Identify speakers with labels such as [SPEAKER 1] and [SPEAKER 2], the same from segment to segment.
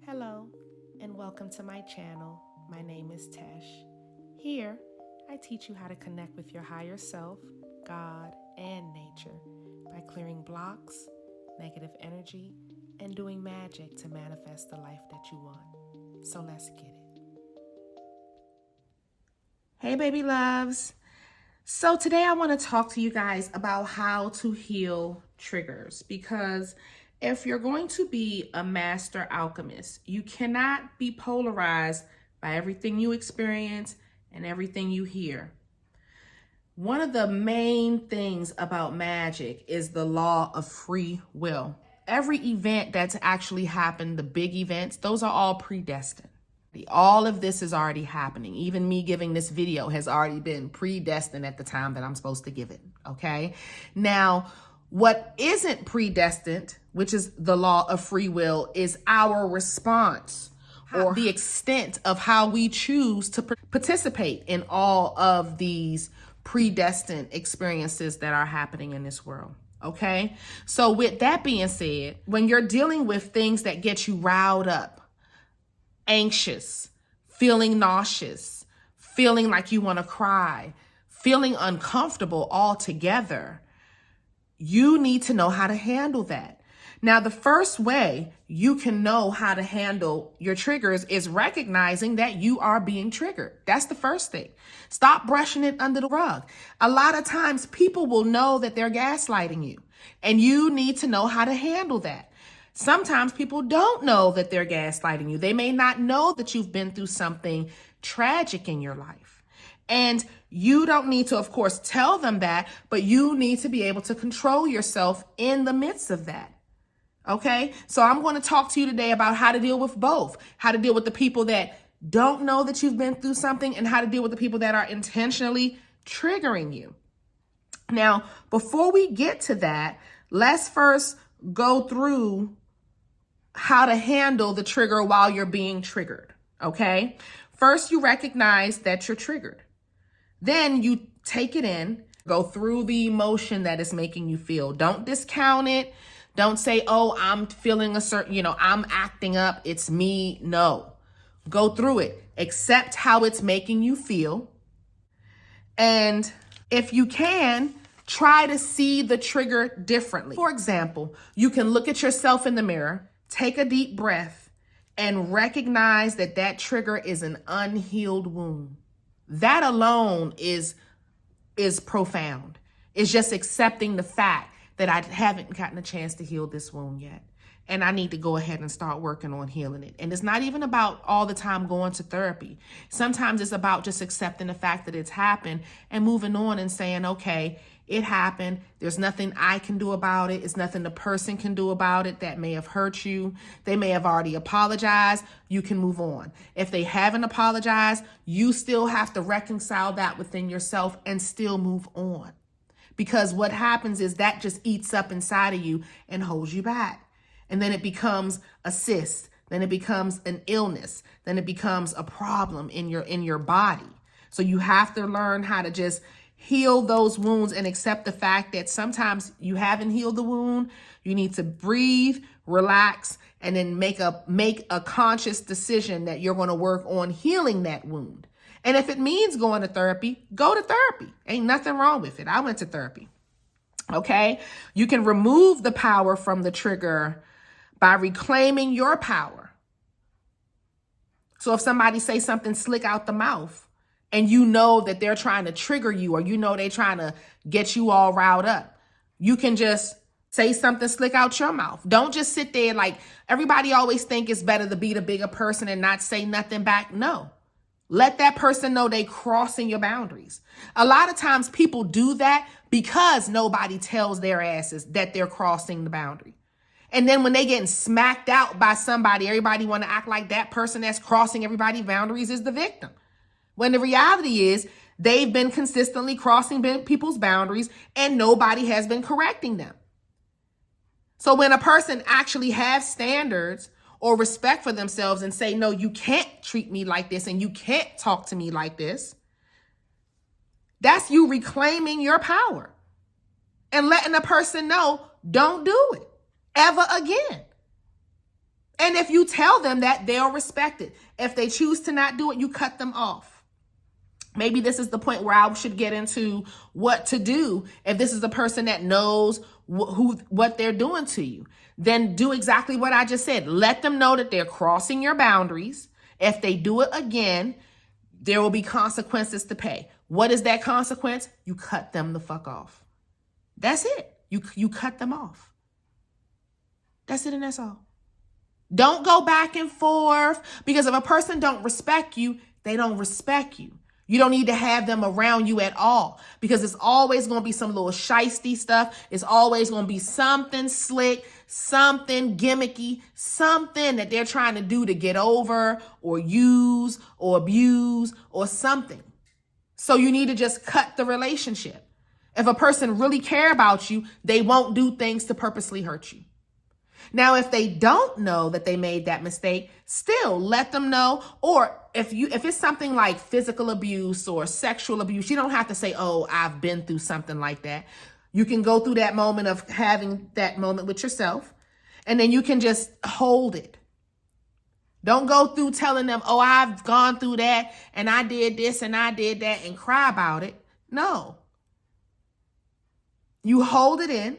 [SPEAKER 1] Hello, and welcome to my channel. My name is Tesh. Here, I teach you how to connect with your higher self, God, and nature by clearing blocks, negative energy, and doing magic to manifest the life that you want. So let's get it. Hey, baby loves. So today I want to talk to you guys about how to heal triggers, because if you're going to be a master alchemist, you cannot be polarized by everything you experience and everything you hear. One of the main things about magic is the law of free will. Every event that's actually happened, the big events, those are all predestined. All of this is already happening. Even me giving this video has already been predestined at the time that I'm supposed to give it, okay? Now, what isn't predestined, which is the law of free will, is our response or the extent of how we choose to participate in all of these predestined experiences that are happening in this world. Okay. So with that being said, when you're dealing with things that get you riled up, anxious, feeling nauseous, feeling like you want to cry, feeling uncomfortable altogether, you need to know how to handle that. Now, the first way you can know how to handle your triggers is recognizing that you are being triggered. That's the first thing. Stop brushing it under the rug. A lot of times people will know that they're gaslighting you, and you need to know how to handle that. Sometimes people don't know that they're gaslighting you. They may not know that you've been through something tragic in your life. And you don't need to, of course, tell them that, but you need to be able to control yourself in the midst of that. Okay? So I'm going to talk to you today about how to deal with both, how to deal with the people that don't know that you've been through something, and how to deal with the people that are intentionally triggering you. Now, before we get to that, let's first go through how to handle the trigger while you're being triggered, okay? First, you recognize that you're triggered. Then you take it in, go through the emotion that is making you feel. Don't discount it. Don't say, oh, I'm feeling a certain, I'm acting up. It's me. No. Go through it. Accept how it's making you feel. And if you can, try to see the trigger differently. For example, you can look at yourself in the mirror, take a deep breath, and recognize that that trigger is an unhealed wound. That alone is profound. It's just accepting the fact that I haven't gotten a chance to heal this wound yet. And I need to go ahead and start working on healing it. And it's not even about all the time going to therapy. Sometimes it's about just accepting the fact that it's happened and moving on and saying, okay, it happened. There's nothing I can do about it. It's nothing the person can do about it that may have hurt you. They may have already apologized. You can move on. If they haven't apologized, you still have to reconcile that within yourself and still move on. Because what happens is that just eats up inside of you and holds you back. And then it becomes a cyst. Then it becomes an illness. Then it becomes a problem in your body. So you have to learn how to just heal those wounds and accept the fact that sometimes you haven't healed the wound. You need to breathe, relax, and then make a conscious decision that you're going to work on healing that wound. And if it means going to therapy, go to therapy. Ain't nothing wrong with it. I went to therapy. Okay? You can remove the power from the trigger by reclaiming your power. So if somebody say something slick out the mouth and you know that they're trying to trigger you, or you know they're trying to get you all riled up, you can just say something slick out your mouth. Don't just sit there like everybody always think it's better to be the bigger person and not say nothing back. No. Let that person know they crossing your boundaries. A lot of times people do that because nobody tells their asses that they're crossing the boundary. And then when they getting smacked out by somebody, everybody want to act like that person that's crossing everybody's boundaries is the victim. When the reality is they've been consistently crossing people's boundaries and nobody has been correcting them. So when a person actually has standards or respect for themselves and say, no, you can't treat me like this and you can't talk to me like this, that's you reclaiming your power and letting the person know, don't do it ever again. And if you tell them that, they'll respect it. If they choose to not do it, you cut them off. Maybe this is the point where I should get into what to do. If this is the person that knows what they're doing to you, then do exactly what I just said. Let them know that they're crossing your boundaries. If they do it again, there will be consequences to pay. What is that consequence? You cut them the fuck off. That's it. You cut them off. That's it and that's all. Don't go back and forth, because if a person don't respect you, they don't respect you. You don't need to have them around you at all, because it's always going to be some little shiesty stuff. It's always going to be something slick, something gimmicky, something that they're trying to do to get over or use or abuse or something. So you need to just cut the relationship. If a person really care about you, they won't do things to purposely hurt you. Now, if they don't know that they made that mistake, still let them know. Or if it's something like physical abuse or sexual abuse, you don't have to say, oh, I've been through something like that. You can go through that moment of having that moment with yourself, and then you can just hold it. Don't go through telling them, oh, I've gone through that and I did this and I did that and cry about it. No. You hold it in.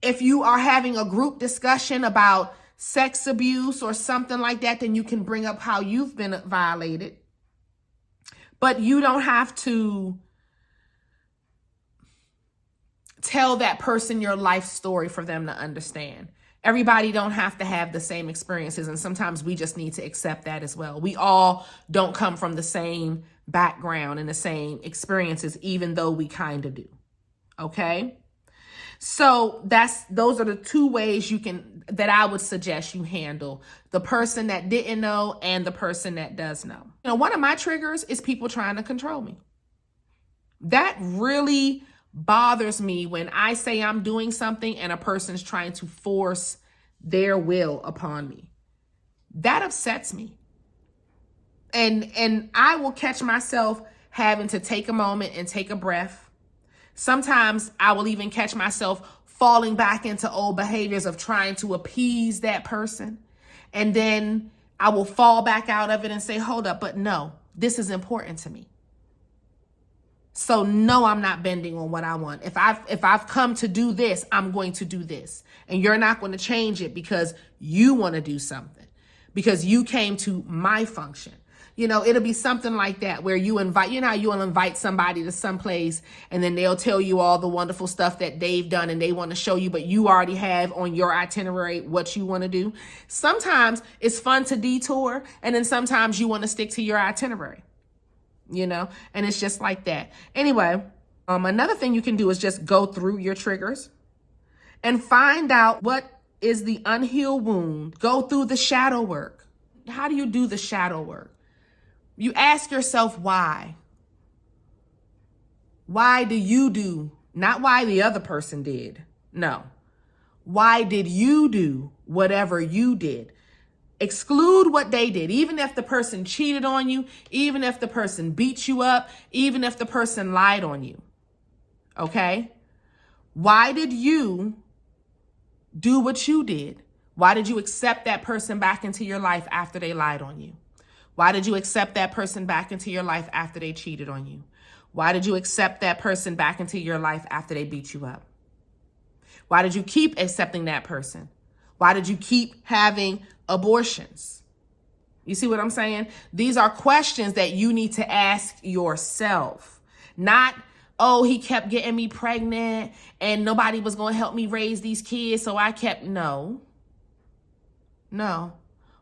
[SPEAKER 1] If you are having a group discussion about sex abuse or something like that, then you can bring up how you've been violated. But you don't have to tell that person your life story for them to understand. Everybody don't have to have the same experiences, and sometimes we just need to accept that as well. We all don't come from the same background and the same experiences, even though we kind of do. Okay? So those are the two ways that I would suggest you handle the person that didn't know and the person that does know. You know, one of my triggers is people trying to control me. That really bothers me when I say I'm doing something and a person's trying to force their will upon me. That upsets me. And I will catch myself having to take a moment and take a breath. Sometimes I will even catch myself falling back into old behaviors of trying to appease that person. And then I will fall back out of it and say, hold up, but no, this is important to me. So no, I'm not bending on what I want. If I've come to do this, I'm going to do this. And you're not going to change it because you want to do something, because you came to my function. You know, it'll be something like that where you invite, you know how you'll invite somebody to some place and then they'll tell you all the wonderful stuff that they've done and they want to show you, but you already have on your itinerary what you want to do. Sometimes it's fun to detour, and then sometimes you want to stick to your itinerary, you know, and it's just like that. Anyway, another thing you can do is just go through your triggers and find out what is the unhealed wound. Go through the shadow work. How do you do the shadow work? You ask yourself why. Why do you do, not why the other person did. No. Why did you do whatever you did? Exclude what they did. Even if the person cheated on you, even if the person beat you up, even if the person lied on you. Okay? Why did you do what you did? Why did you accept that person back into your life after they lied on you? Why did you accept that person back into your life after they cheated on you? Why did you accept that person back into your life after they beat you up? Why did you keep accepting that person? Why did you keep having abortions? You see what I'm saying? These are questions that you need to ask yourself. Not, oh, he kept getting me pregnant and nobody was going to help me raise these kids, so I kept, no.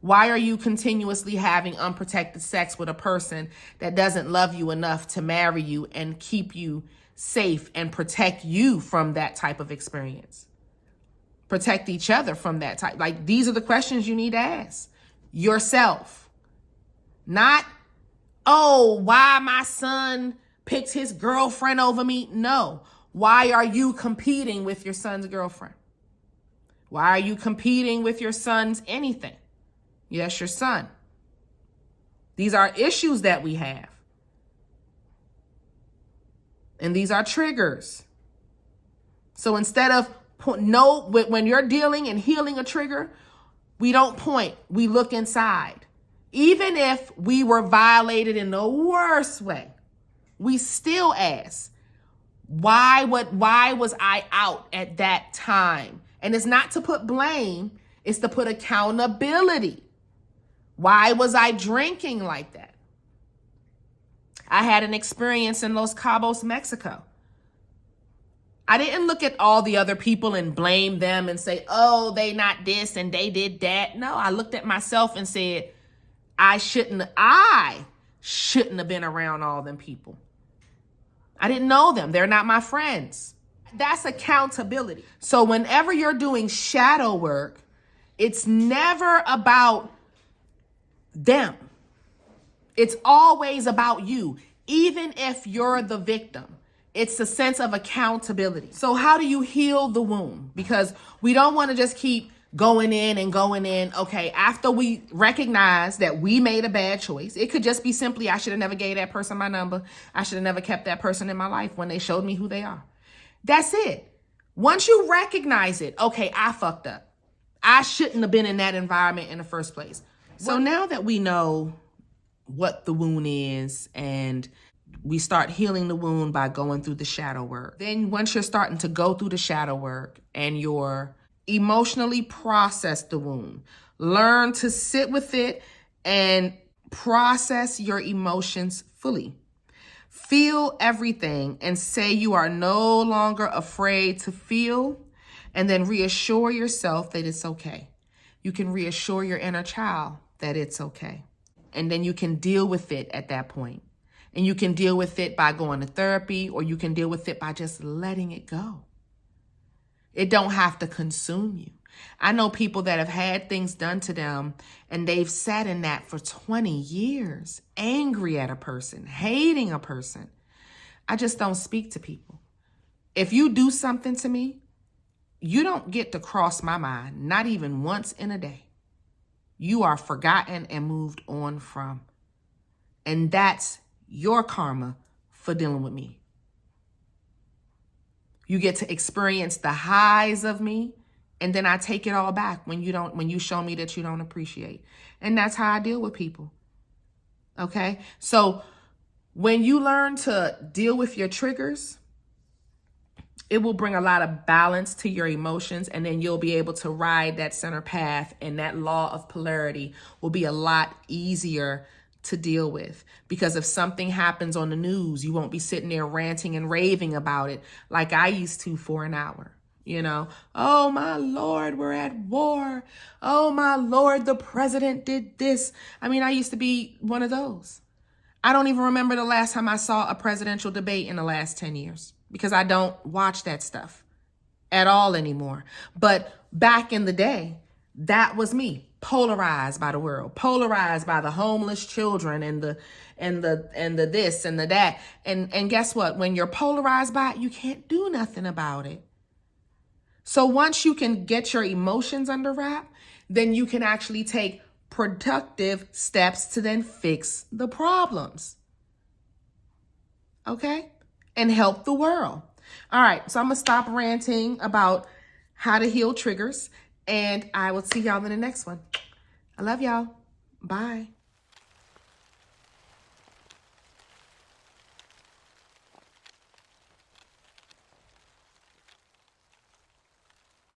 [SPEAKER 1] Why are you continuously having unprotected sex with a person that doesn't love you enough to marry you and keep you safe and protect you from that type of experience? Protect each other from that type. Like, these are the questions you need to ask yourself. Not, oh, why my son picked his girlfriend over me. No. Why are you competing with your son's girlfriend? Why are you competing with your son's anything? Yes, your son. These are issues that we have. And these are triggers. So instead of when you're dealing and healing a trigger, We don't point, we look inside. Even if we were violated in the worst way, we still ask, why was I out at that time? And it's not to put blame, it's to put accountability. Why was I drinking like that? I had an experience in Los Cabos, Mexico. I didn't look at all the other people and blame them and say, oh, they not this and they did that. No, I looked at myself and said, I shouldn't have been around all them people. I didn't know them. They're not my friends. That's accountability. So whenever you're doing shadow work, it's never about them. It's always about you, even if you're the victim. It's a sense of accountability. So how do you heal the wound? Because we don't want to just keep going in and going in. Okay, after we recognize that we made a bad choice, it could just be simply, I should have never gave that person my number. I should have never kept that person in my life when they showed me who they are. That's it. Once you recognize it, okay, I fucked up. I shouldn't have been in that environment in the first place. So now that we know what the wound is and we start healing the wound by going through the shadow work. Then once you're starting to go through the shadow work and you're emotionally process the wound, learn to sit with it and process your emotions fully. Feel everything and say you are no longer afraid to feel, and then reassure yourself that it's okay. You can reassure your inner child that it's okay. And then you can deal with it at that point. And you can deal with it by going to therapy, or you can deal with it by just letting it go. It don't have to consume you. I know people that have had things done to them and they've sat in that for 20 years, angry at a person, hating a person. I just don't speak to people. If you do something to me, you don't get to cross my mind, not even once in a day. You are forgotten and moved on from. And that's your karma for dealing with me. You get to experience the highs of me, and then I take it all back when you show me that you don't appreciate. And that's how I deal with people. Okay? So when you learn to deal with your triggers, it will bring a lot of balance to your emotions, and then you'll be able to ride that center path, and that law of polarity will be a lot easier to deal with. Because if something happens on the news, you won't be sitting there ranting and raving about it like I used to for an hour. You know, oh my Lord, we're at war. Oh my Lord, the president did this. I mean, I used to be one of those. I don't even remember the last time I saw a presidential debate in the last 10 years because I don't watch that stuff at all anymore. But back in the day, that was me, polarized by the world, polarized by the homeless children and the this and the that. And guess what? When you're polarized by it, you can't do nothing about it. So once you can get your emotions under wrap, then you can actually take productive steps to then fix the problems. Okay? And help the world. All right, so I'm going to stop ranting about how to heal triggers, and I will see y'all in the next one. I love y'all. Bye.